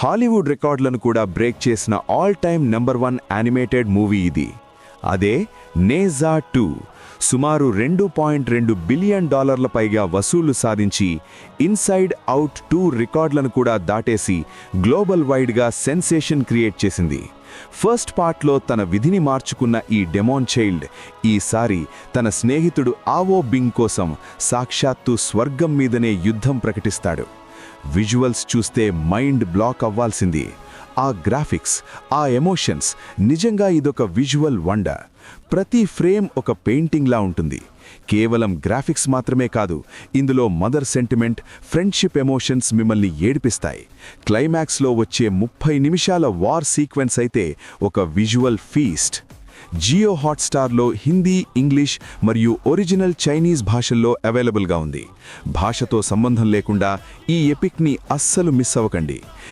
Hollywood రికార్డులను కూడా break చేసిన ఆల్ టైమ్ #1 యానిమేటెడ్ మూవీ ఇది. అదే నేజా 2. సుమారు $2.2 బిలియన్ పైగా వసూళ్లు సాధించి ఇన్సైడ్ అవుట్ 2 రికార్డులను కూడా దాటేసి గ్లోబల్ వైడ్గా సెన్సేషన్ క్రియేట్ చేసింది. ఫస్ట్ పార్ట్లో తన విధిని మార్చుకున్న ఈ డెమోన్ చైల్డ్ ఈసారి తన స్నేహితుడు ఆవో బింగ్ కోసం సాక్షాత్తు స్వర్గం మీదనే యుద్ధం ప్రకటిస్తాడు. విజువల్స్ చూస్తే మైండ్ బ్లాక్ అవ్వాల్సింది. ఆ గ్రాఫిక్స్, ఆ ఎమోషన్స్, నిజంగా ఇదొక విజువల్ వండర్. ప్రతి ఫ్రేమ్ ఒక పెయింటింగ్లా ఉంటుంది. కేవలం గ్రాఫిక్స్ మాత్రమే కాదు, ఇందులో మదర్ సెంటిమెంట్, ఫ్రెండ్షిప్ ఎమోషన్స్ మిమ్మల్ని ఏడిపిస్తాయి. క్లైమాక్స్లో వచ్చే 30 నిమిషాల వార్ సీక్వెన్స్ అయితే ఒక విజువల్ ఫీస్ట్. జియో హాట్‌స్టార్లో హిందీ, ఇంగ్లీష్ మరియు ఒరిజినల్ చైనీస్ భాషల్లో అవైలబుల్గా ఉంది. భాషతో సంబంధం లేకుండా ఈ ఎపిక్ని అస్సలు మిస్ అవ్వకండి.